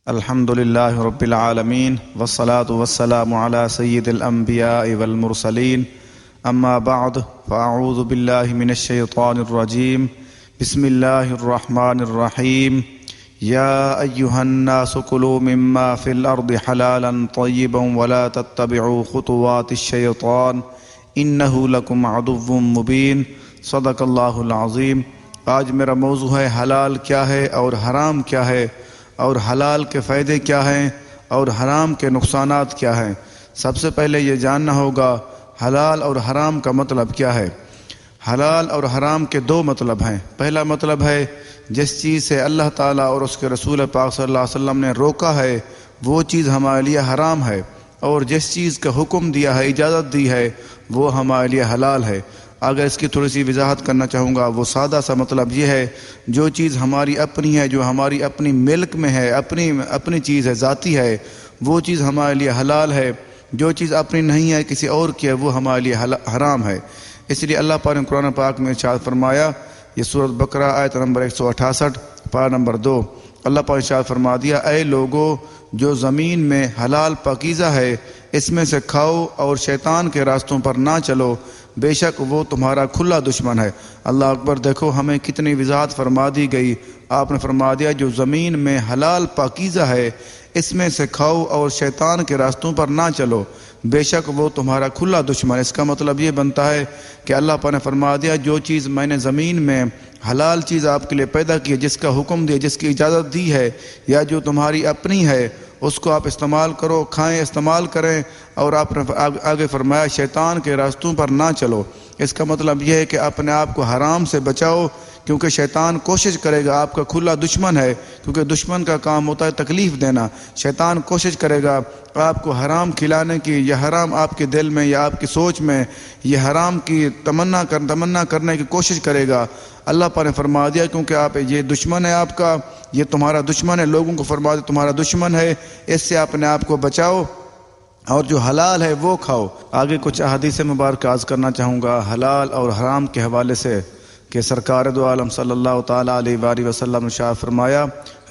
الحمد لله رب العالمين والصلاة والسلام على سيد الأنبياء والمرسلين أما بعد فأعوذ بالله من الشيطان الرجيم بسم الله الرحمن الرحيم يا أيها الناس كلوا مما في الأرض حلالا طيبا ولا تتبعوا خطوات الشيطان إنه لكم عدو مبين صدق اللہ العظیم۔ آج میرا موضوع ہے حلال کیا ہے اور حرام کیا ہے، اور حلال کے فائدے کیا ہیں اور حرام کے نقصانات کیا ہیں۔ سب سے پہلے یہ جاننا ہوگا حلال اور حرام کا مطلب کیا ہے۔ حلال اور حرام کے دو مطلب ہیں۔ پہلا مطلب ہے جس چیز سے اللہ تعالیٰ اور اس کے رسول پاک صلی اللہ علیہ وسلم نے روکا ہے وہ چیز ہمارے لیے حرام ہے، اور جس چیز کا حکم دیا ہے، اجازت دی ہے، وہ ہمارے لیے حلال ہے۔ اگر اس کی تھوڑی سی وضاحت کرنا چاہوں گا، وہ سادہ سا مطلب یہ ہے جو چیز ہماری اپنی ہے، جو ہماری اپنی ملک میں ہے، اپنی چیز ہے، ذاتی ہے، وہ چیز ہمارے لیے حلال ہے۔ جو چیز اپنی نہیں ہے، کسی اور کی ہے، وہ ہمارے لیے حرام ہے۔ اس لیے اللہ پاک نے قرآن پاک میں ارشاد فرمایا، یہ سورۃ بقرہ آیت نمبر 168 پارہ نمبر 2، اللہ پاک نے ارشاد فرما دیا، اے لوگو جو زمین میں حلال پاکیزہ ہے اس میں سے کھاؤ اور شیطان کے راستوں پر نہ چلو، بے شک وہ تمہارا کھلا دشمن ہے۔ اللہ اکبر، دیکھو ہمیں کتنی وضاحت فرما دی گئی۔ آپ نے فرما دیا جو زمین میں حلال پاکیزہ ہے اس میں سے کھاؤ اور شیطان کے راستوں پر نہ چلو، بے شک وہ تمہارا کھلا دشمن ہے۔ اس کا مطلب یہ بنتا ہے کہ اللہ پاک نے فرما دیا جو چیز میں نے زمین میں حلال چیز آپ کے لیے پیدا کی ہے، جس کا حکم دیا، جس کی اجازت دی ہے، یا جو تمہاری اپنی ہے، اس کو آپ استعمال کرو، کھائیں، استعمال کریں، اور آپ نے آگے فرمایا شیطان کے راستوں پر نہ چلو۔ اس کا مطلب یہ ہے کہ اپنے آپ کو حرام سے بچاؤ، کیونکہ شیطان کوشش کرے گا، آپ کا کھلا دشمن ہے، کیونکہ دشمن کا کام ہوتا ہے تکلیف دینا۔ شیطان کوشش کرے گا آپ کو حرام کھلانے کی، یا حرام آپ کے دل میں یا آپ کی سوچ میں یہ حرام کی تمنا کرنے کی کوشش کرے گا۔ اللہ پاک نے فرما دیا کیونکہ آپ یہ دشمن ہے، آپ کا یہ تمہارا دشمن ہے، لوگوں کو فرما دیا تمہارا دشمن ہے، اس سے اپنے آپ کو بچاؤ اور جو حلال ہے وہ کھاؤ۔ آگے کچھ احادیث مبارکہ عرض کرنا چاہوں گا حلال اور حرام کے حوالے سے، کہ سرکار دو عالم صلی اللہ تعالیٰ علیہ وآلہ وسلم نے شاہ فرمایا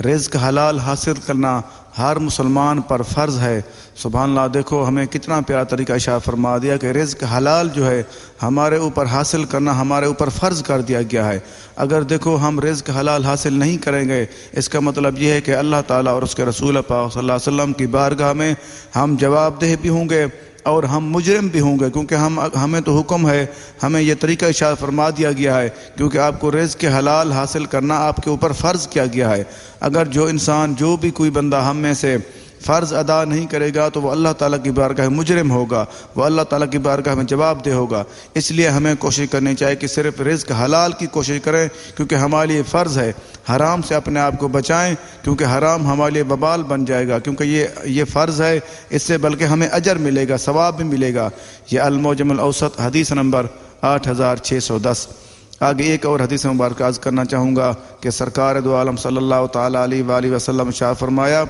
رزق حلال حاصل کرنا ہر مسلمان پر فرض ہے۔ سبحان اللہ، دیکھو ہمیں کتنا پیارا طریقہ ارشاد فرما دیا کہ رزق حلال جو ہے ہمارے اوپر حاصل کرنا ہمارے اوپر فرض کر دیا گیا ہے۔ اگر دیکھو ہم رزق حلال حاصل نہیں کریں گے، اس کا مطلب یہ ہے کہ اللہ تعالیٰ اور اس کے رسول پاک صلی اللہ علیہ وسلم کی بارگاہ میں ہم جواب دہ بھی ہوں گے اور ہم مجرم بھی ہوں گے، کیونکہ ہمیں تو حکم ہے، ہمیں یہ طریقہ ارشاد فرما دیا گیا ہے، کیونکہ آپ کو رزق حلال حاصل کرنا آپ کے اوپر فرض کیا گیا ہے۔ اگر جو انسان، جو بھی کوئی بندہ ہم میں سے فرض ادا نہیں کرے گا تو وہ اللہ تعالیٰ کی بارگاہ میں مجرم ہوگا، وہ اللہ تعالیٰ کی بارگاہ میں جواب دہ ہوگا۔ اس لیے ہمیں کوشش کرنی چاہیے کہ صرف رزق حلال کی کوشش کریں، کیونکہ ہمارے لیے فرض ہے۔ حرام سے اپنے آپ کو بچائیں، کیونکہ حرام ہمارے لیے وبال بن جائے گا، کیونکہ یہ فرض ہے، اس سے بلکہ ہمیں اجر ملے گا، ثواب بھی ملے گا۔ یہ المعجم الاوسط حدیث نمبر 8610۔ آگے ایک اور حدیث مبارکہ عرض کرنا چاہوں گا کہ سرکار دو عالم صلی اللہ تعالیٰ علیہ وآلہ وسلم شاہ فرمایا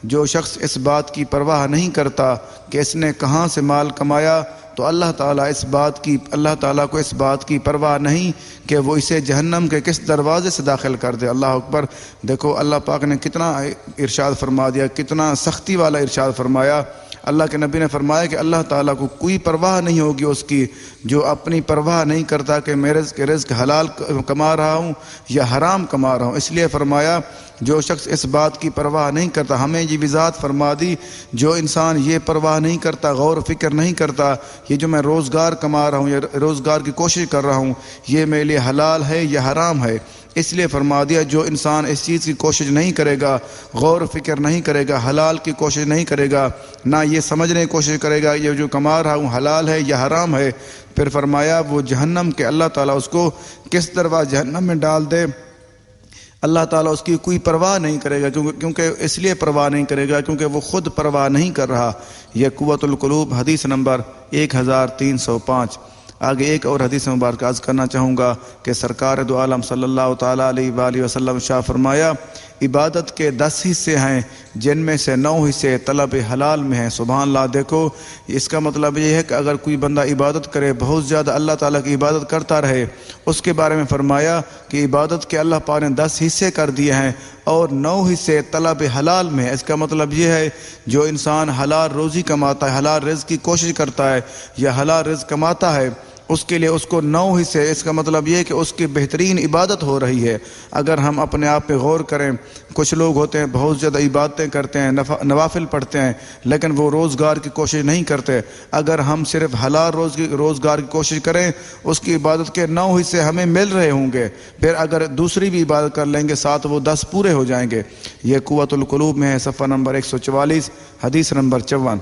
جو شخص اس بات کی پرواہ نہیں کرتا کہ اس نے کہاں سے مال کمایا، تو اللہ تعالیٰ کو اس بات کی پرواہ نہیں کہ وہ اسے جہنم کے کس دروازے سے داخل کر دے۔ اللہ اکبر، دیکھو اللہ پاک نے کتنا ارشاد فرما دیا، کتنا سختی والا ارشاد فرمایا۔ اللہ کے نبی نے فرمایا کہ اللہ تعالیٰ کو کوئی پرواہ نہیں ہوگی اس کی جو اپنی پرواہ نہیں کرتا کہ میں رزق حلال کما رہا ہوں یا حرام کما رہا ہوں۔ اس لیے فرمایا جو شخص اس بات کی پرواہ نہیں کرتا، ہمیں یہ وضاحت فرما دی، جو انسان یہ پرواہ نہیں کرتا، غور و فکر نہیں کرتا یہ جو میں روزگار کما رہا ہوں یا روزگار کی کوشش کر رہا ہوں یہ میرے لیے حلال ہے یا حرام ہے، اس لیے فرما دیا جو انسان اس چیز کی کوشش نہیں کرے گا، غور و فکر نہیں کرے گا، حلال کی کوشش نہیں کرے گا، نہ یہ سمجھنے کی کوشش کرے گا یہ جو کما رہا ہوں حلال ہے یا حرام ہے، پھر فرمایا وہ جہنم کے اللہ تعالیٰ اس کو کس دروازے جہنم میں ڈال دے، اللہ تعالیٰ اس کی کوئی پرواہ نہیں کرے گا، کیونکہ اس لیے پرواہ نہیں کرے گا کیونکہ وہ خود پرواہ نہیں کر رہا۔ یہ قوت القلوب حدیث نمبر 1305۔ آگے ایک اور حدیث مبارکہ عرض کرنا چاہوں گا کہ سرکار دو عالم صلی اللہ تعالیٰ علیہ وآلہ وسلم شاہ فرمایا عبادت کے 10 حصے ہیں جن میں سے 9 حصے طلب حلال میں ہیں۔ سبحان اللہ۔ دیکھو اس کا مطلب یہ ہے کہ اگر کوئی بندہ عبادت کرے، بہت زیادہ اللہ تعالیٰ کی عبادت کرتا رہے، اس کے بارے میں فرمایا کہ عبادت کے اللہ پاک نے 10 حصے کر دیے ہیں اور 9 حصے طلب حلال میں ہے۔ اس کا مطلب یہ ہے جو انسان حلال روزی کماتا ہے، حلال رزق کی کوشش کرتا ہے یا حلال رزق کماتا ہے، اس کے لیے اس کو 9 حصے، اس کا مطلب یہ ہے کہ اس کی بہترین عبادت ہو رہی ہے۔ اگر ہم اپنے آپ پہ غور کریں، کچھ لوگ ہوتے ہیں بہت زیادہ عبادتیں کرتے ہیں، نوافل پڑھتے ہیں، لیکن وہ روزگار کی کوشش نہیں کرتے۔ اگر ہم صرف حلال روزگار کی کوشش کریں، اس کی عبادت کے 9 حصے ہمیں مل رہے ہوں گے، پھر اگر دوسری بھی عبادت کر لیں گے ساتھ وہ 10 پورے ہو جائیں گے۔ یہ قوت القلوب میں ہے، صفحہ نمبر 144، حدیث نمبر 54۔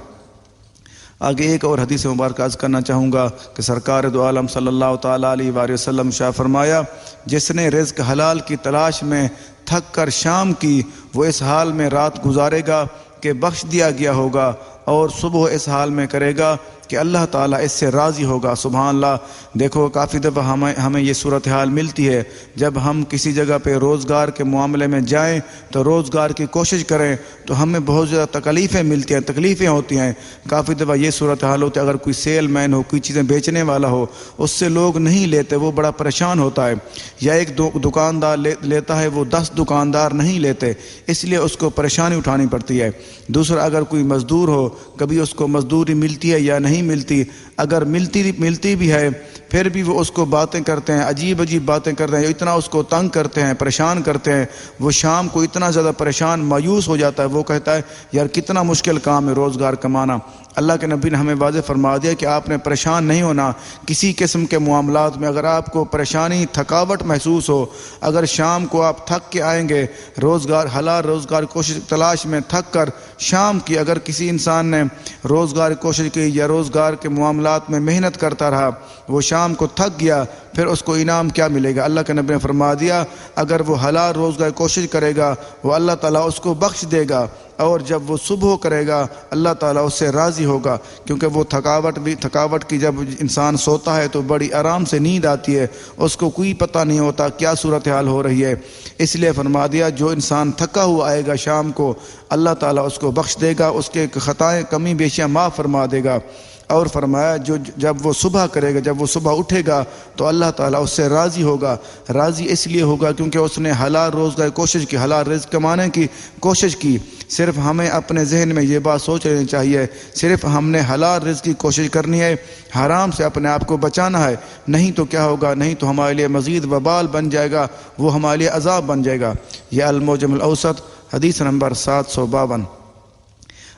آگے ایک اور حدیث مبارکہ عرض کرنا چاہوں گا کہ سرکار دو عالم صلی اللہ تعالیٰ علیہ وآلہ وسلم شاہ فرمایا، جس نے رزق حلال کی تلاش میں تھک کر شام کی، وہ اس حال میں رات گزارے گا کہ بخش دیا گیا ہوگا، اور صبح اس حال میں کرے گا کہ اللہ تعالیٰ اس سے راضی ہوگا۔ سبحان اللہ۔ دیکھو کافی دفعہ ہمیں یہ صورتحال ملتی ہے، جب ہم کسی جگہ پہ روزگار کے معاملے میں جائیں تو روزگار کی کوشش کریں تو ہمیں بہت زیادہ تکلیفیں ملتی ہیں، تکلیفیں ہوتی ہیں۔ کافی دفعہ یہ صورتحال ہوتی ہے، اگر کوئی سیل مین ہو، کوئی چیزیں بیچنے والا ہو، اس سے لوگ نہیں لیتے، وہ بڑا پریشان ہوتا ہے، یا ایک دکاندار لیتا ہے، وہ 10 دکاندار نہیں لیتے، اس لیے اس کو پریشانی اٹھانی پڑتی ہے۔ دوسرا، اگر کوئی مزدور ہو، کبھی اس کو مزدوری ملتی ہے یا نہیں ملتی، اگر ملتی بھی ہے پھر بھی وہ اس کو باتیں کرتے ہیں، عجیب باتیں کرتے ہیں، اتنا اس کو تنگ کرتے ہیں، پریشان کرتے ہیں، وہ شام کو اتنا زیادہ پریشان مایوس ہو جاتا ہے، وہ کہتا ہے یار کتنا مشکل کام ہے روزگار کمانا۔ اللہ کے نبی نے ہمیں واضح فرما دیا کہ آپ نے پریشان نہیں ہونا کسی قسم کے معاملات میں۔ اگر آپ کو پریشانی، تھکاوٹ محسوس ہو، اگر شام کو آپ تھک کے آئیں گے، حلال روزگار کوشش تلاش میں تھک کر شام کی، اگر کسی انسان نے روزگار کوشش کی یا روزگار کے معاملات میں محنت کرتا رہا، وہ شام کو تھک گیا، پھر اس کو انعام کیا ملے گا؟ اللہ کے نبی نے فرما دیا اگر وہ حلال روزگار کوشش کرے گا وہ اللہ تعالیٰ اس کو بخش دے گا، اور جب وہ صبح کرے گا اللہ تعالیٰ اس سے راضی ہوگا، کیونکہ وہ تھکاوٹ کی جب انسان سوتا ہے تو بڑی آرام سے نیند آتی ہے، اس کو کوئی پتہ نہیں ہوتا کیا صورتحال ہو رہی ہے۔ اس لیے فرما دیا جو انسان تھکا ہوا آئے گا شام کو، اللہ تعالیٰ اس کو بخش دے گا، اس کے خطائیں کمی بیشیاں معاف فرما دے گا۔ اور فرمایا جب وہ صبح کرے گا، جب وہ صبح اٹھے گا تو اللہ تعالیٰ اس سے راضی ہوگا۔ راضی اس لیے ہوگا کیونکہ اس نے حلال روزگار کوشش کی، حلال رزق کمانے کی کوشش کی۔ صرف ہمیں اپنے ذہن میں یہ بات سوچ لینی چاہیے، صرف ہم نے حلال رزق کی کوشش کرنی ہے، حرام سے اپنے آپ کو بچانا ہے، نہیں تو کیا ہوگا؟ نہیں تو ہمارے لیے مزید وبال بن جائے گا، وہ ہمارے لیے عذاب بن جائے گا۔ یہ المعجم الاوسط، حدیث نمبر 752۔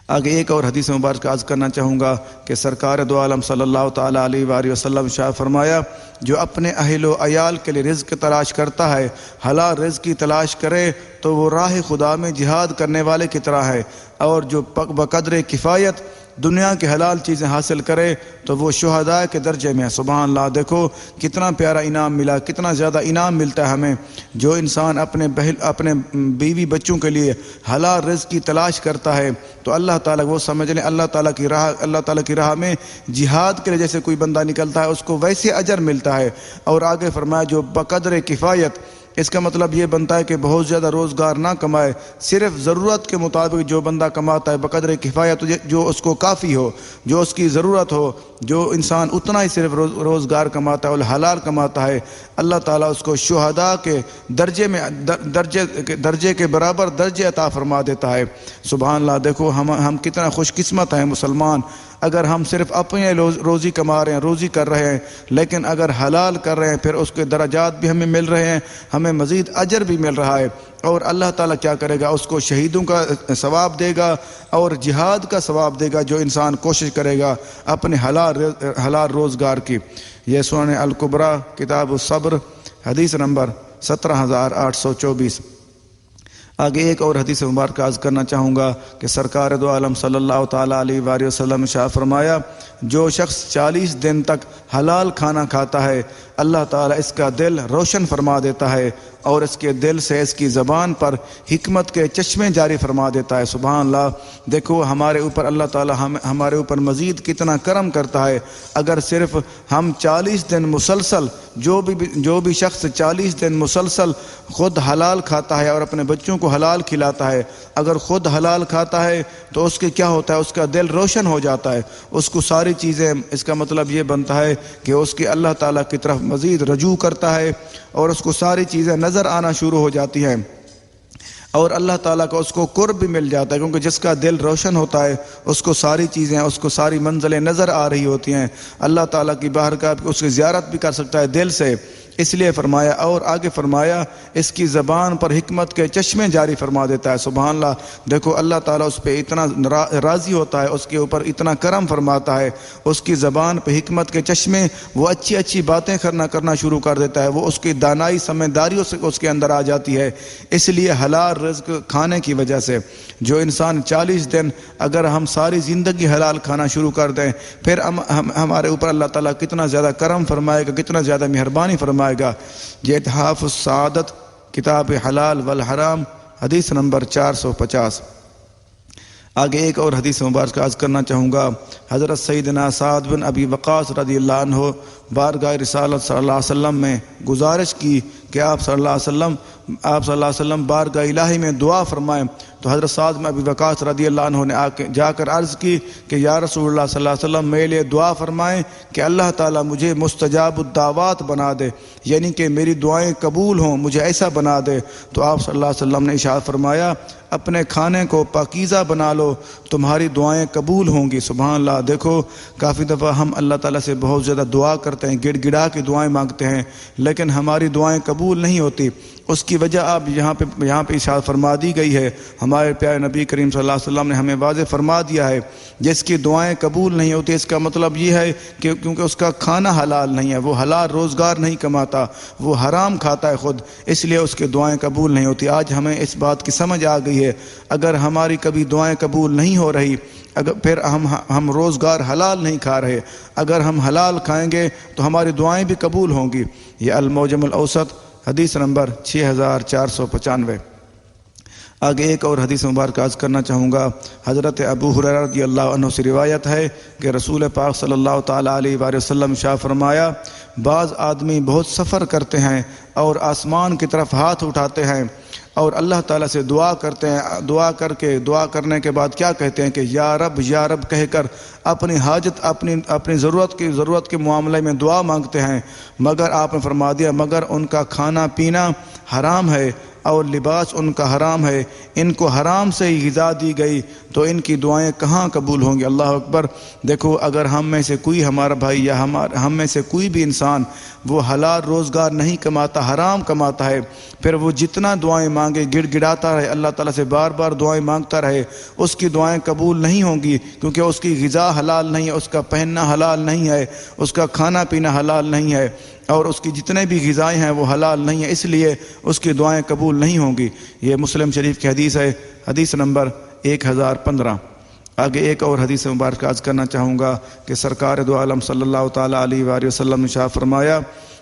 آگے ایک اور حدیث مبارکہ عرض کرنا چاہوں گا کہ سرکار دو عالم صلی اللہ تعالیٰ علیہ وآلہ وسلم شاہ فرمایا، جو اپنے اہل و عیال کے لیے رزق تلاش کرتا ہے، حلال رزق کی تلاش کرے تو وہ راہ خدا میں جہاد کرنے والے کی طرح ہے، اور جو بقدر کفایت دنیا کی حلال چیزیں حاصل کرے تو وہ شہداء کے درجے میں ہے۔ سبحان اللہ۔ دیکھو کتنا پیارا انعام ملا، کتنا زیادہ انعام ملتا ہے ہمیں۔ جو انسان اپنے بیوی بچوں کے لیے حلال رزق کی تلاش کرتا ہے تو اللہ تعالیٰ، وہ سمجھ لیں اللہ تعالیٰ کی راہ میں جہاد کے لیے جیسے کوئی بندہ نکلتا ہے اس کو ویسے اجر ملتا ہے۔ اور آگے فرمایا جو بقدر کفایت، اس کا مطلب یہ بنتا ہے کہ بہت زیادہ روزگار نہ کمائے، صرف ضرورت کے مطابق جو بندہ کماتا ہے، بقدر کفایت، جو اس کو کافی ہو، جو اس کی ضرورت ہو، جو انسان اتنا ہی صرف روزگار کماتا ہے اور حلال کماتا ہے، اللہ تعالیٰ اس کو شہداء کے درجے کے برابر درجے عطا فرما دیتا ہے۔ سبحان اللہ۔ دیکھو ہم کتنا خوش قسمت ہیں مسلمان، اگر ہم صرف اپنے روزی کما رہے ہیں، روزی کر رہے ہیں، لیکن اگر حلال کر رہے ہیں پھر اس کے درجات بھی ہمیں مل رہے ہیں، ہمیں مزید اجر بھی مل رہا ہے، اور اللہ تعالیٰ کیا کرے گا؟ اس کو شہیدوں کا ثواب دے گا اور جہاد کا ثواب دے گا جو انسان کوشش کرے گا اپنے حلال روزگار کی۔ یہ سنن الکبریٰ کتاب الصبر، حدیث نمبر 17824۔ آگے ایک اور حدیث مبارکہ عرض کرنا چاہوں گا کہ سرکار دو عالم صلی اللہ تعالیٰ علیہ وآلہ وسلم شاہ فرمایا، جو شخص 40 دن تک حلال کھانا کھاتا ہے اللہ تعالیٰ اس کا دل روشن فرما دیتا ہے اور اس کے دل سے اس کی زبان پر حکمت کے چشمے جاری فرما دیتا ہے۔ سبحان اللہ، دیکھو ہمارے اوپر اللہ تعالی ہمارے اوپر مزید کتنا کرم کرتا ہے۔ اگر صرف ہم 40 دن مسلسل جو بھی شخص 40 دن مسلسل خود حلال کھاتا ہے اور اپنے بچوں کو حلال کھلاتا ہے، اگر خود حلال کھاتا ہے تو اس کے کیا ہوتا ہے؟ اس کا دل روشن ہو جاتا ہے، اس کو ساری چیزیں، اس کا مطلب یہ بنتا ہے کہ اس کی اللہ تعالیٰ کی طرف مزید رجوع کرتا ہے اور اس کو ساری چیزیں نظر آنا شروع ہو جاتی ہیں، اور اللہ تعالیٰ کا اس کو قرب بھی مل جاتا ہے، کیونکہ جس کا دل روشن ہوتا ہے اس کو ساری چیزیں، اس کو ساری منزلیں نظر آ رہی ہوتی ہیں، اللہ تعالیٰ کی بارگاہ اس کی زیارت بھی کر سکتا ہے دل سے۔ اس لیے فرمایا، اور آگے فرمایا اس کی زبان پر حکمت کے چشمے جاری فرما دیتا ہے۔ سبحان اللہ، دیکھو اللہ تعالیٰ اس پہ اتنا راضی ہوتا ہے، اس کے اوپر اتنا کرم فرماتا ہے، اس کی زبان پہ حکمت کے چشمے، وہ اچھی اچھی باتیں کرنا شروع کر دیتا ہے، وہ اس کی دانائی سمجھداری اس کے اندر آ جاتی ہے۔ اس لیے حلال رزق کھانے کی وجہ سے جو انسان 40 دن اگر ہم ساری زندگی حلال کھانا شروع کر دیں، پھر ہمارے اوپر اللہ تعالیٰ کتنا زیادہ کرم فرمائے گا، کتنا زیادہ مہربانی فرمائے گا۔ یہ اتحاف السعادت، کتاب حلال والحرام، حدیث نمبر 450۔ آگے ایک اور حدیث مبارک عرض کرنا چاہوں گا۔ حضرت سیدنا سعد بن ابی وقاص رضی اللہ عنہ بارگاہ رسالت صلی اللہ علیہ وسلم میں گزارش کی کہ آپ صلی اللہ علیہ وسلم بارگاہ الہی میں دعا فرمائیں، تو حضرت سعد بن ابی وقاص رضی اللہ عنہ نے جا کر عرض کی کہ یا رسول اللہ صلی اللہ علیہ وسلم میرے لیے دعا فرمائیں کہ اللہ تعالیٰ مجھے مستجاب الدعوات بنا دے، یعنی کہ میری دعائیں قبول ہوں، مجھے ایسا بنا دے۔ تو آپ صلی اللہ علیہ وسلم نے ارشاد فرمایا، اپنے کھانے کو پاکیزہ بنا لو، تمہاری دعائیں قبول ہوں گی۔ سبحان اللہ، دیکھو کافی دفعہ ہم اللہ تعالیٰ سے بہت زیادہ دعا کرتے ہیں، گڑ گڑا کے دعائیں مانگتے ہیں، لیکن ہماری دعائیں قبول نہیں ہوتی۔ اس کی وجہ آپ یہاں پہ ارشاد فرما دی گئی ہے، ہمارے پیارے نبی کریم صلی اللہ علیہ وسلم نے ہمیں واضح فرما دیا ہے، جس کی دعائیں قبول نہیں ہوتی اس کا مطلب یہ ہے کہ کیونکہ اس کا کھانا حلال نہیں ہے، وہ حلال روزگار نہیں کماتا، وہ حرام کھاتا ہے خود، اس لیے اس کی دعائیں قبول نہیں ہوتی۔ آج ہمیں اس بات کی سمجھ آ گئی ہے، اگر ہماری کبھی دعائیں قبول نہیں ہو رہی، پھر ہم روزگار حلال نہیں کھا رہے، اگر ہم حلال کھائیں گے تو ہماری دعائیں بھی قبول ہوں گی۔ یہ المعجم الاوسط، حدیث نمبر 6495۔ آگے ایک اور حدیث مبارک عرض کرنا چاہوں گا۔ حضرت ابو ہریرہ رضی اللہ عنہ سے روایت ہے کہ رسول پاک صلی اللہ تعالیٰ علیہ وآلہ وسلم شاہ فرمایا، بعض آدمی بہت سفر کرتے ہیں اور آسمان کی طرف ہاتھ اٹھاتے ہیں اور اللہ تعالیٰ سے دعا کرتے ہیں، دعا کرنے کے بعد کیا کہتے ہیں کہ یا رب کہہ کر اپنی حاجت، اپنی ضرورت کے معاملے میں دعا مانگتے ہیں، مگر آپ نے فرما دیا مگر ان کا کھانا پینا حرام ہے اور لباس ان کا حرام ہے، ان کو حرام سے ہی غذا دی گئی تو ان کی دعائیں کہاں قبول ہوں گی۔ اللہ اکبر، دیکھو اگر ہم میں سے کوئی، ہمارا بھائی یا ہم میں سے کوئی بھی انسان وہ حلال روزگار نہیں کماتا، حرام کماتا ہے، پھر وہ جتنا دعائیں مانگے، گڑ گڑاتا رہے، اللہ تعالیٰ سے بار بار دعائیں مانگتا رہے، اس کی دعائیں قبول نہیں ہوں گی، کیونکہ اس کی غذا حلال نہیں ہے، اس کا پہننا حلال نہیں ہے، اس کا کھانا پینا حلال نہیں ہے، اور اس کی جتنے بھی غذائیں ہیں وہ حلال نہیں ہیں، اس لیے اس کی دعائیں قبول نہیں ہوں گی۔ یہ مسلم شریف کی حدیث ہے، حدیث نمبر 1015۔ آگے ایک اور حدیث مبارک عرض کرنا چاہوں گا کہ سرکار دو عالم صلی اللہ تعالیٰ علیہ وآلہ وسلم نے شاہ فرمایا،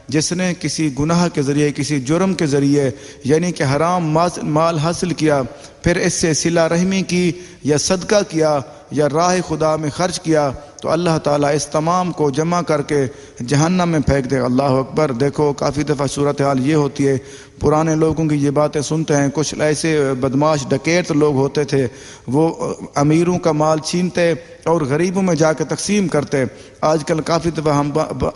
جس نے کسی گناہ کے ذریعے، کسی جرم کے ذریعے، یعنی کہ حرام مال حاصل کیا، پھر اس سے صلہ رحمی کی یا صدقہ کیا یا راہ خدا میں خرچ کیا، تو اللہ تعالیٰ اس تمام کو جمع کر کے جہنم میں پھینک دے گا۔ اللہ اکبر، دیکھو کافی دفعہ صورتحال یہ ہوتی ہے، پرانے لوگوں کی یہ باتیں سنتے ہیں، کچھ ایسے بدماش ڈکیت لوگ ہوتے تھے، وہ امیروں کا مال چھینتے اور غریبوں میں جا کے تقسیم کرتے۔ آج کل کافی دفعہ ہم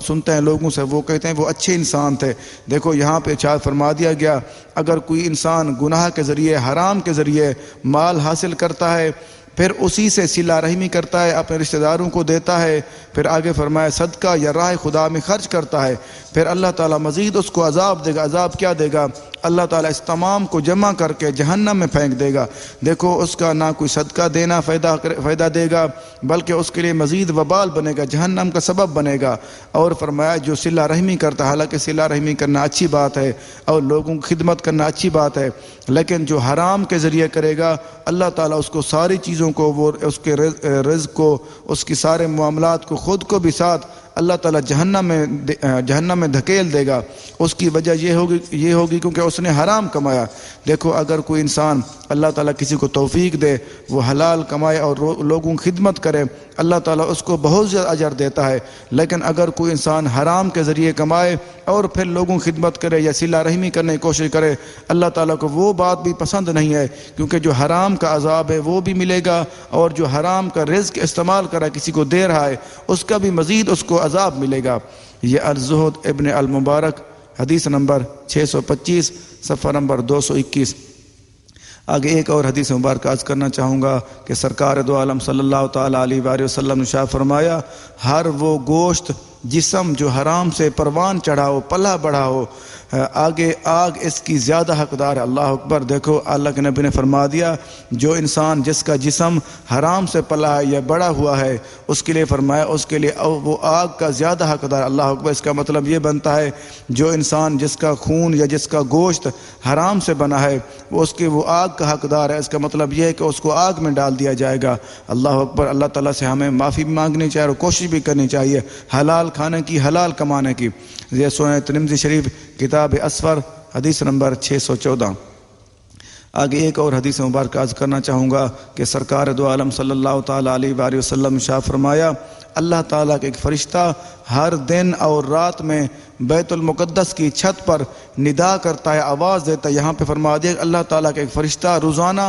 سنتے ہیں لوگوں سے، وہ کہتے ہیں وہ اچھے انسان تھے۔ دیکھو یہاں پہ ارشاد فرما دیا گیا، اگر کوئی انسان گناہ کے ذریعے، حرام کے ذریعے مال حاصل کرتا ہے، پھر اسی سے صلہ رحمی کرتا ہے، اپنے رشتہ داروں کو دیتا ہے، پھر آگے فرمایا صدقہ یا راہ خدا میں خرچ کرتا ہے، پھر اللہ تعالیٰ مزید اس کو عذاب دے گا۔ عذاب کیا دے گا؟ اللہ تعالیٰ اس تمام کو جمع کر کے جہنم میں پھینک دے گا۔ دیکھو اس کا نہ کوئی صدقہ دینا فائدہ دے گا، بلکہ اس کے لیے مزید وبال بنے گا، جہنم کا سبب بنے گا۔ اور فرمایا جو صلہ رحمی کرتا ہے، حالانکہ صلہ رحمی کرنا اچھی بات ہے اور لوگوں کی خدمت کرنا اچھی بات ہے، لیکن جو حرام کے ذریعے کرے گا، اللہ تعالیٰ اس کو ساری چیزوں کو، وہ اس کے رزق کو، اس کی سارے معاملات کو، خود کو بھی ساتھ اللہ تعالیٰ جہنم میں دھکیل دے گا۔ اس کی وجہ یہ ہوگی کیونکہ اس نے حرام کمایا۔ دیکھو اگر کوئی انسان اللہ تعالیٰ کسی کو توفیق دے وہ حلال کمائے اور لوگوں کی خدمت کرے، اللہ تعالیٰ اس کو بہت زیادہ اجر دیتا ہے۔ لیکن اگر کوئی انسان حرام کے ذریعے کمائے اور پھر لوگوں کی خدمت کرے یا صلہ رحمی کرنے کی کوشش کرے، اللہ تعالیٰ کو وہ بات بھی پسند نہیں ہے، کیونکہ جو حرام کا عذاب ہے وہ بھی ملے گا، اور جو حرام کا رزق استعمال کرا کسی کو دے رہا ہے اس کا بھی مزید اس کو عذاب ملے گا۔ یہ الزہد ابن المبارک حدیث نمبر 625 صفحہ نمبر 221۔ آگے ایک اور حدیث مبارک عرض کرنا چاہوں گا کہ سرکار دو عالم صلی اللہ تعالیٰ علیہ وآلہ وسلم نے ارشاد فرمایا، ہر وہ گوشت جسم جو حرام سے پروان چڑھا ہو، پلا بڑھا ہو، آگے آگ اس کی زیادہ حقدار ہے۔ اللہ اکبر۔ دیکھو اللہ کے نبی نے فرما دیا جو انسان جس کا جسم حرام سے پلا ہے یا بڑا ہوا ہے اس کے لیے فرمایا اس کے لیے وہ آگ کا زیادہ حقدار۔ اللہ اکبر۔ اس کا مطلب یہ بنتا ہے جو انسان جس کا خون یا جس کا گوشت حرام سے بنا ہے وہ آگ کا حقدار ہے۔ اس کا مطلب یہ ہے کہ اس کو آگ میں ڈال دیا جائے گا۔ اللہ اکبر۔ اللہ تعالیٰ سے ہمیں معافی مانگنی چاہیے اور کوشش بھی کرنی چاہیے حلال کھانے کی، حلال کمانے کی۔ یہ سنن ترمذی شریف کتاب اسفر حدیث نمبر 614۔ آگے ایک اور حدیث مبارک عرض کرنا چاہوں گا کہ سرکار دو عالم صلی اللہ تعالیٰ علیہ وآلہ وسلم نے ارشاد فرمایا، اللہ تعالیٰ کا ایک فرشتہ ہر دن اور رات میں بیت المقدس کی چھت پر ندا کرتا ہے، آواز دیتا ہے۔ یہاں پہ فرما دیا کہ اللہ تعالیٰ کا ایک فرشتہ روزانہ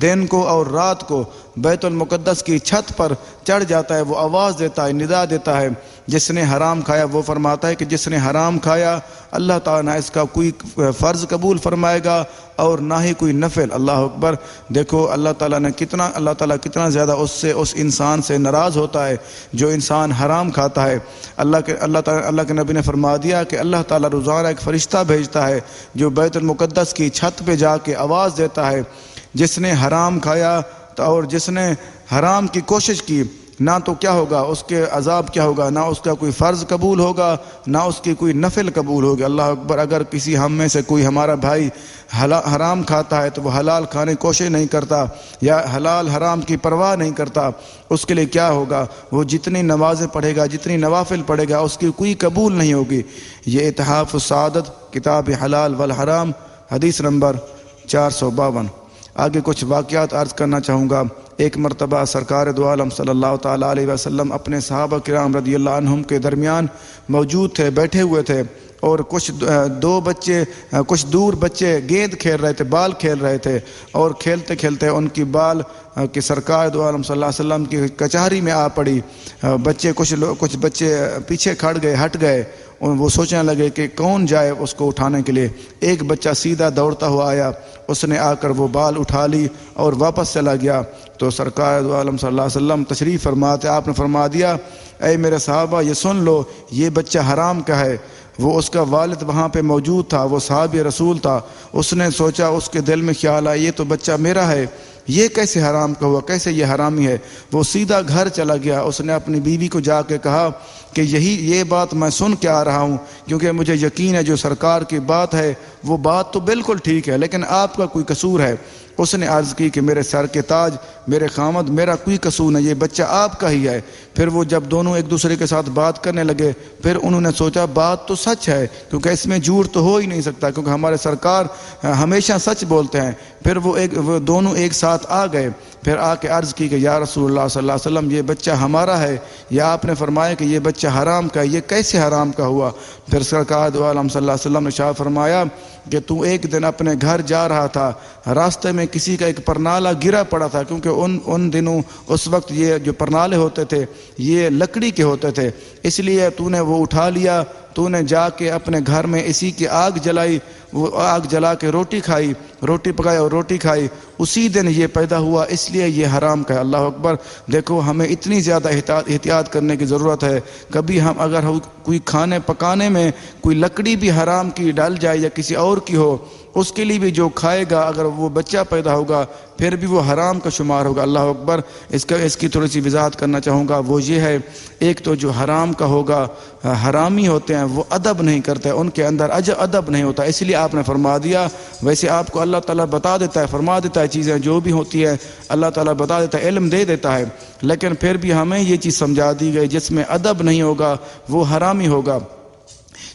دن کو اور رات کو بیت المقدس کی چھت پر چڑھ جاتا ہے، وہ آواز دیتا ہے، ندا دیتا ہے۔ جس نے حرام کھایا وہ فرماتا ہے کہ جس نے حرام کھایا اللہ تعالیٰ نہ اس کا کوئی فرض قبول فرمائے گا اور نہ ہی کوئی نفل۔ اللہ اکبر۔ دیکھو اللہ تعالیٰ کتنا زیادہ اس انسان سے ناراض ہوتا ہے جو انسان حرام کھاتا ہے۔ اللہ کے نبی نے فرما دیا کہ اللہ تعالیٰ روزانہ ایک فرشتہ بھیجتا ہے جو بیت المقدس کی چھت پہ جا کے آواز دیتا ہے، جس نے حرام کھایا اور جس نے حرام کی کوشش کی نہ تو کیا ہوگا، اس کے عذاب کیا ہوگا، نہ اس کا کوئی فرض قبول ہوگا نہ اس کی کوئی نفل قبول ہوگی۔ اللہ اکبر۔ اگر کسی ہم میں سے کوئی ہمارا بھائی حرام کھاتا ہے تو وہ حلال کھانے کی کوشش نہیں کرتا یا حلال حرام کی پرواہ نہیں کرتا، اس کے لیے کیا ہوگا، وہ جتنی نمازیں پڑھے گا، جتنی نوافل پڑھے گا، اس کی کوئی قبول نہیں ہوگی۔ یہ اتحاف السعادت کتاب حلال والحرام حدیث نمبر 452۔ آگے کچھ واقعات عرض کرنا چاہوں گا۔ ایک مرتبہ سرکار دو عالم صلی اللہ تعالیٰ علیہ وسلم اپنے صحابہ کرام رضی اللہ عنہم کے درمیان موجود تھے، بیٹھے ہوئے تھے، اور کچھ دور بچے گیند کھیل رہے تھے، بال کھیل رہے تھے، اور کھیلتے کھیلتے ان کی بال کہ سرکار دو عالم صلی اللہ علیہ وسلم کی کچہری میں آ پڑی۔ کچھ بچے پیچھے ہٹ گئے، وہ سوچنے لگے کہ کون جائے اس کو اٹھانے کے لیے۔ ایک بچہ سیدھا دوڑتا ہوا آیا، اس نے آ کر وہ بال اٹھا لی اور واپس چلا گیا۔ تو سرکار دو عالم صلی اللہ علیہ وسلم تشریف فرماتے آپ نے فرما دیا، اے میرے صحابہ یہ سن لو، یہ بچہ حرام کا ہے۔ وہ اس کا والد وہاں پہ موجود تھا، وہ صحابی رسول تھا۔ اس نے سوچا، اس کے دل میں خیال آیا یہ تو بچہ میرا ہے، یہ کیسے حرام کا ہوا، کیسے یہ حرامی ہے۔ وہ سیدھا گھر چلا گیا۔ اس نے اپنی بیوی کو جا کے کہا کہ یہ بات میں سن کے آ رہا ہوں، کیونکہ مجھے یقین ہے جو سرکار کی بات ہے وہ بات تو بالکل ٹھیک ہے، لیکن آپ کا کوئی قصور ہے۔ اس نے عرض کی کہ میرے سر کے تاج، میرے خامد، میرا کوئی قصور نہیں، یہ بچہ آپ کا ہی ہے۔ پھر وہ جب دونوں ایک دوسرے کے ساتھ بات کرنے لگے، پھر انہوں نے سوچا بات تو سچ ہے، کیونکہ اس میں جھوٹ تو ہو ہی نہیں سکتا، کیونکہ ہمارے سرکار ہمیشہ سچ بولتے ہیں۔ پھر وہ دونوں ایک ساتھ آ گئے، پھر آ کے عرض کی کہ یا رسول اللہ صلی اللہ علیہ وسلم یہ بچہ ہمارا ہے، یا آپ نے فرمایا کہ یہ بچہ حرام کا ہے، یہ کیسے حرام کا ہوا؟ پھر سرکار دو عالم صلی اللہ علیہ وسلم نے ارشاد فرمایا کہ تو ایک دن اپنے گھر جا رہا تھا، راستے میں کسی کا ایک پرنالہ گرا پڑا تھا، کیونکہ ان دنوں اس وقت یہ جو پرنالے ہوتے تھے یہ لکڑی کے ہوتے تھے، اس لیے تو نے وہ اٹھا لیا، تو نے جا کے اپنے گھر میں اسی کی آگ جلائی، وہ آگ جلا کے روٹی پکائی اور روٹی کھائی، اسی دن یہ پیدا ہوا، اس لیے یہ حرام کا ہے۔ اللہ اکبر۔ دیکھو ہمیں اتنی زیادہ احتیاط کرنے کی ضرورت ہے۔ کبھی ہم اگر کوئی کھانے پکانے میں کوئی لکڑی بھی حرام کی ڈال جائے یا کسی اور کی ہو، اس کے لیے بھی جو کھائے گا اگر وہ بچہ پیدا ہوگا پھر بھی وہ حرام کا شمار ہوگا۔ اللہ اکبر۔ اس کی تھوڑی سی وضاحت کرنا چاہوں گا، وہ یہ ہے ایک تو جو حرام کا ہوگا، حرامی ہوتے ہیں وہ ادب نہیں کرتے، ان کے اندر ادب نہیں ہوتا، اس لیے آپ نے فرما دیا۔ ویسے آپ کو اللہ تعالیٰ بتا دیتا ہے، فرما دیتا ہے، چیزیں جو بھی ہوتی ہے اللہ تعالیٰ بتا دیتا ہے، علم دے دیتا ہے، لیکن پھر بھی ہمیں یہ چیز سمجھا دی گئی جس میں ادب نہیں ہوگا وہ حرامی ہوگا،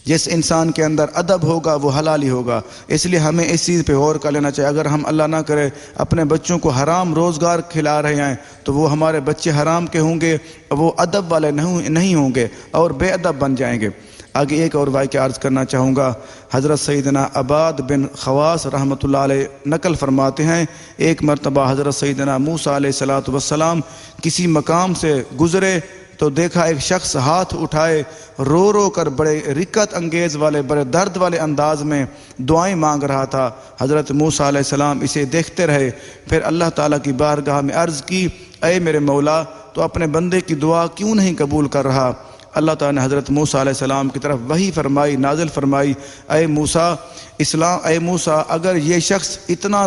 جس انسان کے اندر ادب ہوگا وہ حلالی ہوگا۔ اس لیے ہمیں اس چیز پہ غور کر لینا چاہیے۔ اگر ہم اللہ نہ کرے اپنے بچوں کو حرام روزگار کھلا رہے ہیں تو وہ ہمارے بچے حرام کے ہوں گے، وہ ادب والے نہیں ہوں گے اور بے ادب بن جائیں گے۔ آگے ایک اور واقعہ عرض کرنا چاہوں گا۔ حضرت سیدنا عباد بن خواص رحمۃ اللہ علیہ نقل فرماتے ہیں، ایک مرتبہ حضرت سیدنا موسیٰ علیہ السلام کسی مقام سے گزرے تو دیکھا ایک شخص ہاتھ اٹھائے رو رو کر بڑے رکت انگیز والے بڑے درد والے انداز میں دعائیں مانگ رہا تھا۔ حضرت موسیٰ علیہ السلام اسے دیکھتے رہے، پھر اللہ تعالیٰ کی بارگاہ میں عرض کی، اے میرے مولا تو اپنے بندے کی دعا کیوں نہیں قبول کر رہا؟ اللہ تعالیٰ نے حضرت موسیٰ علیہ السلام کی طرف وحی فرمائی، نازل فرمائی، اے موسیٰ اگر یہ شخص اتنا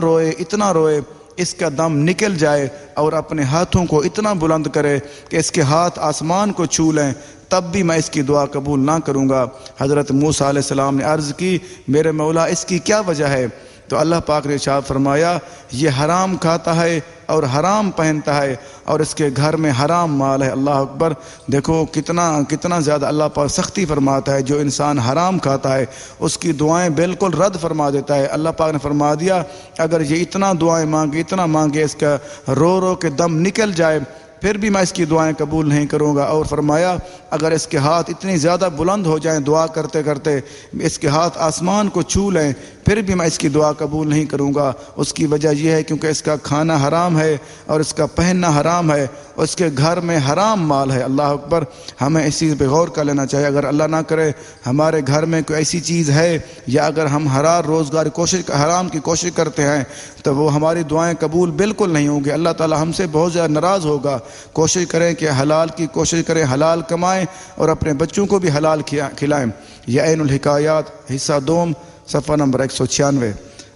روئے اس کا دم نکل جائے اور اپنے ہاتھوں کو اتنا بلند کرے کہ اس کے ہاتھ آسمان کو چھو لیں تب بھی میں اس کی دعا قبول نہ کروں گا۔ حضرت موسیٰ علیہ السلام نے عرض کی، میرے مولا اس کی کیا وجہ ہے؟ تو اللہ پاک نے ارشاد فرمایا، یہ حرام کھاتا ہے اور حرام پہنتا ہے اور اس کے گھر میں حرام مال ہے۔ اللہ اکبر۔ دیکھو کتنا زیادہ اللہ پاک سختی فرماتا ہے، جو انسان حرام کھاتا ہے اس کی دعائیں بالکل رد فرما دیتا ہے۔ اللہ پاک نے فرما دیا اگر یہ اتنا دعائیں مانگے اس کا رو رو کے دم نکل جائے پھر بھی میں اس کی دعائیں قبول نہیں کروں گا، اور فرمایا اگر اس کے ہاتھ اتنی زیادہ بلند ہو جائیں دعا کرتے کرتے اس کے ہاتھ آسمان کو چھو لیں پھر بھی میں اس کی دعا قبول نہیں کروں گا۔ اس کی وجہ یہ ہے کیونکہ اس کا کھانا حرام ہے اور اس کا پہننا حرام ہے اور اس کے گھر میں حرام مال ہے۔ اللہ اکبر۔ ہمیں اس چیز پہ غور کر لینا چاہیے، اگر اللہ نہ کرے ہمارے گھر میں کوئی ایسی چیز ہے یا اگر ہم حرام کی کوشش کرتے ہیں تو وہ ہماری دعائیں قبول بالکل نہیں ہوں گی، اللہ تعالی ہم سے بہت زیادہ ناراض ہوگا۔ کوشش کریں کہ حلال کی کوشش کریں، حلال کمائیں اور اپنے بچوں کو بھی حلال کھلائیں۔ یہ عین الحکایات حصہ دوم صفحہ نمبر 196۔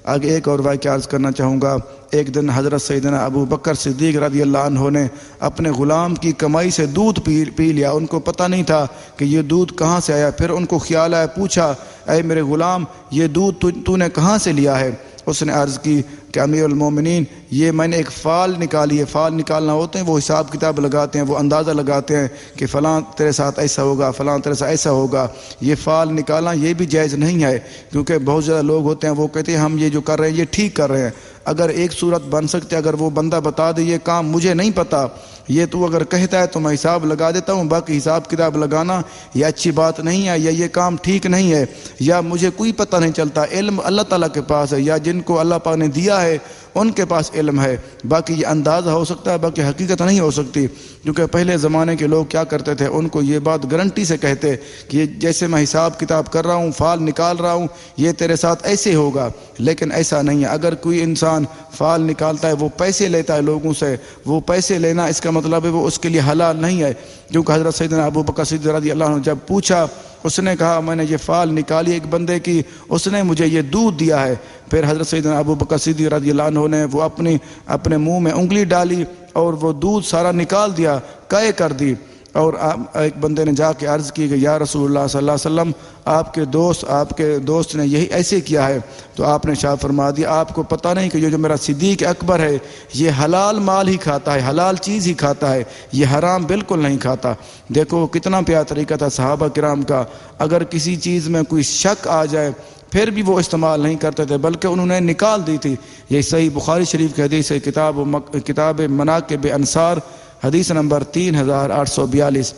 آگے ایک اور واقعہ عرض کرنا چاہوں گا۔ ایک دن حضرت سیدنا ابو بکر صدیق رضی اللہ عنہ نے اپنے غلام کی کمائی سے دودھ پی لیا، ان کو پتہ نہیں تھا کہ یہ دودھ کہاں سے آیا، پھر ان کو خیال آیا، پوچھا اے میرے غلام یہ دودھ تو نے کہاں سے لیا ہے؟ اس نے عرض کی کہ امیر المومنین یہ میں نے ایک فال نکالی ہے۔ فال نکالنا ہوتے ہیں وہ حساب کتاب لگاتے ہیں، وہ اندازہ لگاتے ہیں کہ فلاں تیرے ساتھ ایسا ہوگا، فلاں تیرے ساتھ ایسا ہوگا۔ یہ فال نکالنا یہ بھی جائز نہیں ہے، کیونکہ بہت زیادہ لوگ ہوتے ہیں وہ کہتے ہیں ہم یہ جو کر رہے ہیں یہ ٹھیک کر رہے ہیں۔ اگر ایک صورت بن سکتے اگر وہ بندہ بتا دے یہ کام مجھے نہیں پتہ، یہ تو اگر کہتا ہے تو میں حساب لگا دیتا ہوں، باقی حساب کتاب لگانا یہ اچھی بات نہیں ہے یا یہ کام ٹھیک نہیں ہے، یا مجھے کوئی پتہ نہیں چلتا، علم اللہ تعالیٰ کے پاس ہے، یا جن کو اللہ پاک نے دیا ہے ان کے پاس علم ہے، باقی یہ اندازہ ہو سکتا ہے، باقی حقیقت نہیں ہو سکتی۔ کیونکہ پہلے زمانے کے لوگ کیا کرتے تھے، ان کو یہ بات گارنٹی سے کہتے کہ یہ جیسے میں حساب کتاب کر رہا ہوں، فال نکال رہا ہوں، یہ تیرے ساتھ ایسے ہوگا، لیکن ایسا نہیں ہے۔ اگر کوئی انسان فال نکالتا ہے وہ پیسے لیتا ہے لوگوں سے، وہ پیسے لینا اس کا مطلب ہے وہ اس کے لیے حلال نہیں ہے۔ کیونکہ حضرت سیدنا ابو بکر صدیق رضی اللہ عنہ جب پوچھا، اس نے کہا میں نے یہ فال نکالی ایک بندے کی، اس نے مجھے یہ دودھ دیا ہے۔ پھر حضرت سیدنا ابو بکر صدیق رضی اللہ عنہ نے وہ اپنے منہ میں انگلی ڈالی اور وہ دودھ سارا نکال دیا، قے کر دی، اور ایک بندے نے جا کے عرض کی کہ یا رسول اللہ صلی اللہ علیہ وسلم آپ کے دوست نے یہی ایسے کیا ہے، تو آپ نے ارشاد فرما دیا آپ کو پتہ نہیں کہ یہ جو میرا صدیق اکبر ہے یہ حلال مال ہی کھاتا ہے، حلال چیز ہی کھاتا ہے، یہ حرام بالکل نہیں کھاتا۔ دیکھو کتنا پیارا طریقہ تھا صحابہ کرام کا، اگر کسی چیز میں کوئی شک آ جائے پھر بھی وہ استعمال نہیں کرتے تھے بلکہ انہوں نے نکال دی تھی۔ یہ صحیح بخاری شریف کی حدیث ہے، کتاب مناقب انصار حدیث نمبر 3842۔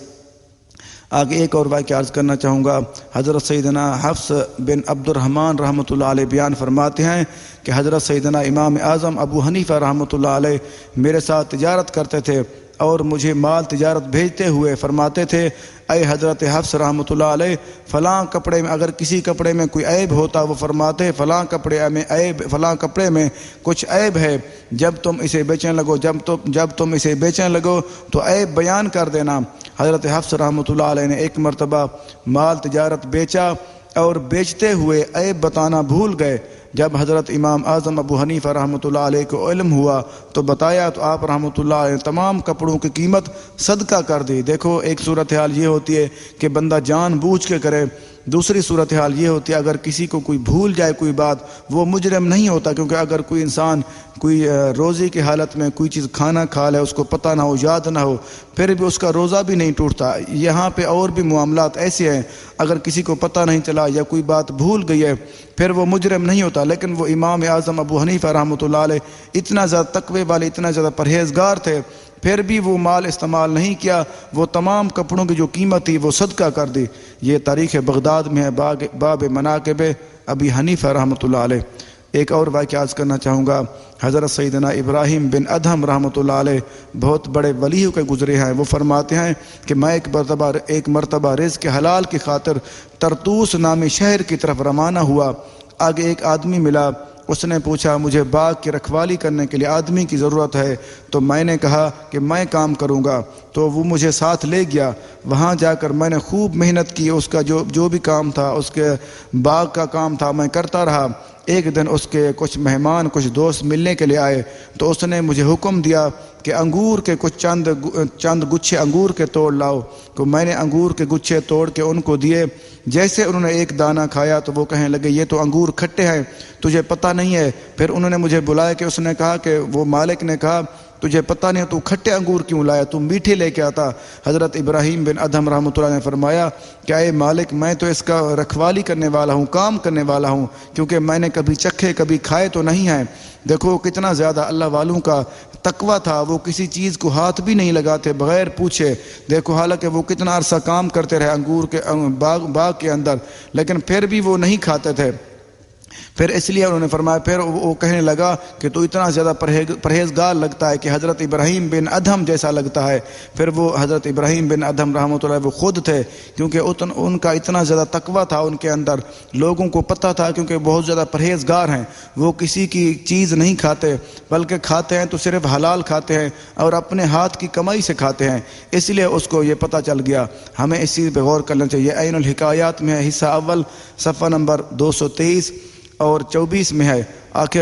آگے ایک اور واقعہ عرض کرنا چاہوں گا۔ حضرت سیدنا حفص بن عبد الرحمن رحمۃ اللہ علیہ بیان فرماتے ہیں کہ حضرت سیدنا امام اعظم ابو حنیفہ رحمۃ اللہ علیہ میرے ساتھ تجارت کرتے تھے اور مجھے مال تجارت بھیجتے ہوئے فرماتے تھے اے حضرت حفص رحمۃ اللہ علیہ فلاں کپڑے میں اگر کسی کپڑے میں کوئی عیب ہوتا وہ فرماتے فلاں کپڑے میں کچھ عیب ہے، جب تم اسے بیچنے لگو تو عیب بیان کر دینا۔ حضرت حفص رحمۃ اللہ علیہ نے ایک مرتبہ مال تجارت بیچا اور بیچتے ہوئے عیب بتانا بھول گئے، جب حضرت امام اعظم ابو حنیفہ رحمۃ اللہ علیہ کو علم ہوا تو بتایا تو آپ رحمۃ اللہ علیہ تمام کپڑوں کی قیمت صدقہ کر دی۔ دیکھو ایک صورتحال یہ ہوتی ہے کہ بندہ جان بوجھ کے کرے، دوسری صورتحال یہ ہوتی ہے اگر کسی کو کوئی بھول جائے کوئی بات، وہ مجرم نہیں ہوتا، کیونکہ اگر کوئی انسان کوئی روزے کی حالت میں کوئی چیز کھانا کھا لے، اس کو پتہ نہ ہو، یاد نہ ہو، پھر بھی اس کا روزہ بھی نہیں ٹوٹتا۔ یہاں پہ اور بھی معاملات ایسے ہیں، اگر کسی کو پتہ نہیں چلا یا کوئی بات بھول گئی ہے پھر وہ مجرم نہیں ہوتا۔ لیکن وہ امام اعظم ابو حنیفہ رحمۃ اللہ علیہ اتنا زیادہ تقوی والے، اتنا زیادہ پرہیزگار تھے، پھر بھی وہ مال استعمال نہیں کیا، وہ تمام کپڑوں کی جو قیمت تھی وہ صدقہ کر دی۔ یہ تاریخ بغداد میں ہے، باب مناقب ابی حنیفہ رحمۃ اللہ علیہ۔ ایک اور واقعہ عرض کرنا چاہوں گا، حضرت سیدنا ابراہیم بن ادھم رحمۃ اللہ علیہ بہت بڑے ولی ہو کے گزرے ہیں۔ وہ فرماتے ہیں کہ میں ایک مرتبہ رزق حلال کی خاطر ترتوس نامی شہر کی طرف روانہ ہوا۔ آگے ایک آدمی ملا، اس نے پوچھا مجھے باغ کی رکھوالی کرنے کے لیے آدمی کی ضرورت ہے، تو میں نے کہا کہ میں کام کروں گا، تو وہ مجھے ساتھ لے گیا۔ وہاں جا کر میں نے خوب محنت کی، اس کا جو بھی کام تھا، اس کے باغ کا کام تھا، میں کرتا رہا۔ ایک دن اس کے کچھ مہمان، کچھ دوست ملنے کے لیے آئے، تو اس نے مجھے حکم دیا کہ انگور کے کچھ چند گچھے انگور کے توڑ لاؤ، تو میں نے انگور کے گچھے توڑ کے ان کو دیے۔ جیسے انہوں نے ایک دانہ کھایا تو وہ کہنے لگے یہ تو انگور کھٹے ہیں، تجھے پتہ نہیں ہے۔ پھر انہوں نے مجھے بلایا کہ اس نے کہا کہ وہ مالک نے کہا تجھے پتہ نہیں تو کھٹے انگور کیوں لایا، تم میٹھے لے کے آتا۔ حضرت ابراہیم بن ادھم رحمۃ اللہ نے فرمایا کہ اے مالک، میں تو اس کا رکھوالی کرنے والا ہوں، کام کرنے والا ہوں، کیونکہ میں نے کبھی چکھے کبھی کھائے تو نہیں ہیں۔ دیکھو کتنا زیادہ اللہ والوں کا تقویٰ تھا، وہ کسی چیز کو ہاتھ بھی نہیں لگاتے بغیر پوچھے۔ دیکھو حالانکہ وہ کتنا عرصہ کام کرتے رہے انگور کے باغ کے اندر، لیکن پھر بھی وہ نہیں کھاتے تھے۔ پھر اس لیے انہوں نے فرمایا، پھر وہ کہنے لگا کہ تو اتنا زیادہ پرہیزگار لگتا ہے کہ حضرت ابراہیم بن ادھم جیسا لگتا ہے۔ پھر وہ حضرت ابراہیم بن ادھم رحمۃ اللہ وہ خود تھے، کیونکہ ان کا اتنا زیادہ تقویٰ تھا ان کے اندر، لوگوں کو پتہ تھا کیونکہ بہت زیادہ پرہیزگار ہیں، وہ کسی کی چیز نہیں کھاتے، بلکہ کھاتے ہیں تو صرف حلال کھاتے ہیں اور اپنے ہاتھ کی کمائی سے کھاتے ہیں۔ اس لیے اس کو یہ پتہ چل گیا۔ ہمیں اس چیز پہ غور کرنا چاہیے۔ عین الحکایات میں حصہ اول صفحہ نمبر 223 اور 24 میں ہے،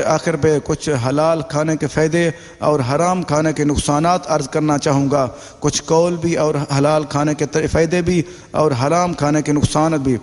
آخر پہ کچھ حلال کھانے کے فائدے اور حرام کھانے کے نقصانات عرض کرنا چاہوں گا، کچھ قول بھی اور حلال کھانے کے فائدے بھی اور حرام کھانے کے نقصانات بھی۔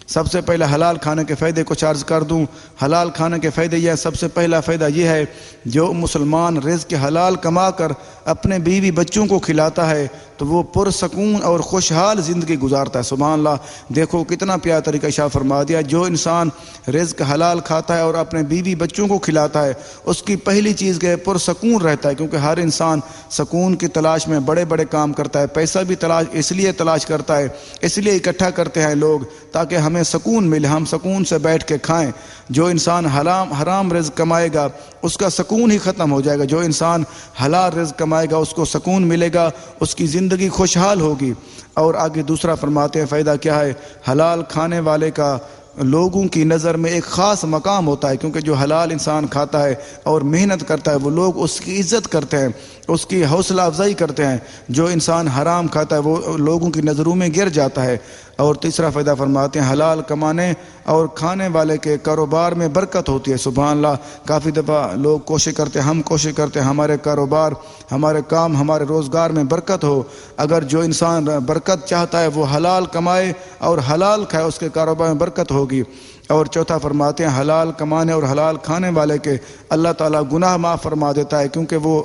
سب سے پہلے حلال کھانے کے فائدے کچھ عرض کر دوں۔ حلال کھانے کے فائدے یہ، سب سے پہلا فائدہ یہ ہے جو مسلمان رزق حلال کما کر اپنے بیوی بچوں کو کھلاتا ہے تو وہ پرسکون اور خوشحال زندگی گزارتا ہے۔ سبحان اللہ، دیکھو کتنا پیارا طریقہ ارشاد فرما دیا۔ جو انسان رزق حلال کھاتا ہے اور اپنے بیوی بچوں کو کھلاتا ہے، اس کی پہلی چیز کہ پرسکون رہتا ہے، کیونکہ ہر انسان سکون کی تلاش میں بڑے بڑے کام کرتا ہے، پیسہ بھی اس لیے تلاش کرتا ہے، اس لیے اکٹھا کرتے ہیں لوگ تاکہ ہمیں سکون ملے، ہم سکون سے بیٹھ کے کھائیں۔ جو انسان حرام رزق کمائے گا اس کا سکون ہی ختم ہو جائے گا، جو انسان حلال رزق کمائے گا اس کو سکون ملے گا، اس کی زندگی خوشحال ہوگی۔ اور آگے دوسرا فرماتے ہیں فائدہ کیا ہے، حلال کھانے والے کا لوگوں کی نظر میں ایک خاص مقام ہوتا ہے، کیونکہ جو حلال انسان کھاتا ہے اور محنت کرتا ہے وہ لوگ اس کی عزت کرتے ہیں، اس کی حوصلہ افزائی کرتے ہیں۔ جو انسان حرام کھاتا ہے وہ لوگوں کی نظروں میں گر جاتا ہے۔ اور تیسرا فائدہ فرماتے ہیں حلال کمانے اور کھانے والے کے کاروبار میں برکت ہوتی ہے۔ سبحان اللہ، کافی دفعہ لوگ کوشش کرتے ہیں، ہم کوشش کرتے ہیں ہمارے کاروبار، ہمارے کام، ہمارے روزگار میں برکت ہو۔ اگر جو انسان برکت چاہتا ہے وہ حلال کمائے اور حلال کھائے، اس کے کاروبار میں برکت ہوگی۔ اور چوتھا فرماتے ہیں حلال کمانے اور حلال کھانے والے کے اللہ تعالیٰ گناہ معاف فرما دیتا ہے، کیونکہ وہ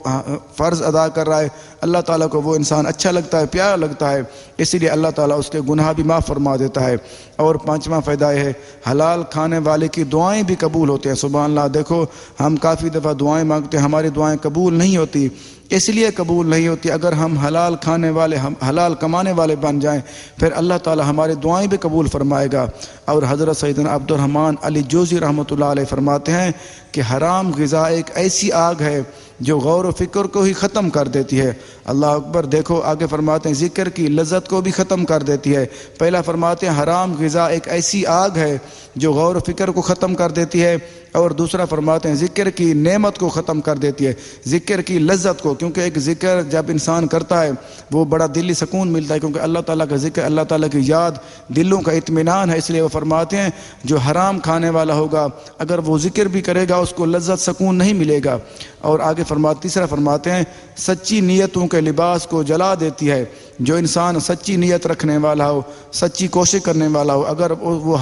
فرض ادا کر رہا ہے، اللہ تعالیٰ کو وہ انسان اچھا لگتا ہے، پیارا لگتا ہے، اسی لیے اللہ تعالیٰ اس کے گناہ بھی معاف فرما دیتا ہے۔ اور پانچواں فائدہ یہ ہے حلال کھانے والے کی دعائیں بھی قبول ہوتی ہیں۔ سبحان اللہ، دیکھو ہم کافی دفعہ دعائیں مانگتے ہیں، ہماری دعائیں قبول نہیں ہوتی، اس لیے قبول نہیں ہوتی اگر ہم حلال کھانے والے، ہم حلال کمانے والے بن جائیں، پھر اللہ تعالیٰ ہماری دعائیں بھی قبول فرمائے گا۔ اور حضرت سیدنا عبد الرحمن علی جوزی رحمۃ اللہ علیہ فرماتے ہیں کہ حرام غذا ایک ایسی آگ ہے جو غور و فکر کو ہی ختم کر دیتی ہے۔ اللہ اکبر، دیکھو آگے فرماتے ہیں ذکر کی لذت کو بھی ختم کر دیتی ہے۔ پہلا فرماتے ہیں حرام غذا ایک ایسی آگ ہے جو غور و فکر کو ختم کر دیتی ہے، اور دوسرا فرماتے ہیں ذکر کی نعمت کو ختم کر دیتی ہے، ذکر کی لذت کو، کیونکہ ایک ذکر جب انسان کرتا ہے وہ بڑا دلی سکون ملتا ہے، کیونکہ اللہ تعالیٰ کا ذکر، اللہ تعالیٰ کی یاد دلوں کا اطمینان ہے۔ اس لیے وہ فرماتے ہیں جو حرام کھانے والا ہوگا اگر وہ ذکر بھی کرے گا اس کو لذت سکون نہیں ملے گا۔ اور آگے تیسرا فرماتے ہیں سچی نیتوں کے لباس کو جلا دیتی ہے۔ جو انسان سچی نیت رکھنے والا ہو، سچی کوشش کرنے والا ہو، اگر وہ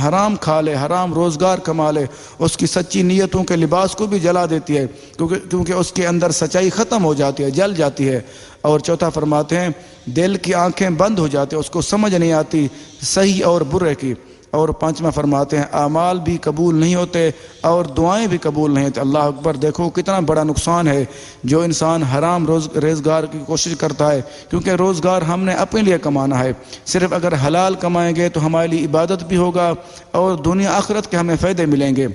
حرام کھا لے، حرام روزگار کما لے، اس کی سچی نیتوں کے لباس کو بھی جلا دیتی ہے، کیونکہ اس کے اندر سچائی ختم ہو جاتی ہے، جل جاتی ہے۔ اور چوتھا فرماتے ہیں دل کی آنکھیں بند ہو جاتی ہیں، اس کو سمجھ نہیں آتی صحیح اور برے کی۔ اور پانچواں فرماتے ہیں اعمال بھی قبول نہیں ہوتے اور دعائیں بھی قبول نہیں ہوتے۔ اللہ اکبر، دیکھو کتنا بڑا نقصان ہے جو انسان حرام روزگار کی کوشش کرتا ہے، کیونکہ روزگار ہم نے اپنے لیے کمانا ہے۔ صرف اگر حلال کمائیں گے تو ہمارے لیے عبادت بھی ہوگا اور دنیا آخرت کے ہمیں فائدے ملیں گے۔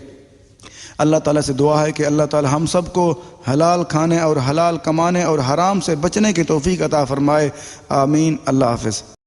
اللہ تعالیٰ سے دعا ہے کہ اللہ تعالیٰ ہم سب کو حلال کھانے اور حلال کمانے اور حرام سے بچنے کی توفیق عطا فرمائے، آمین۔ اللہ حافظ۔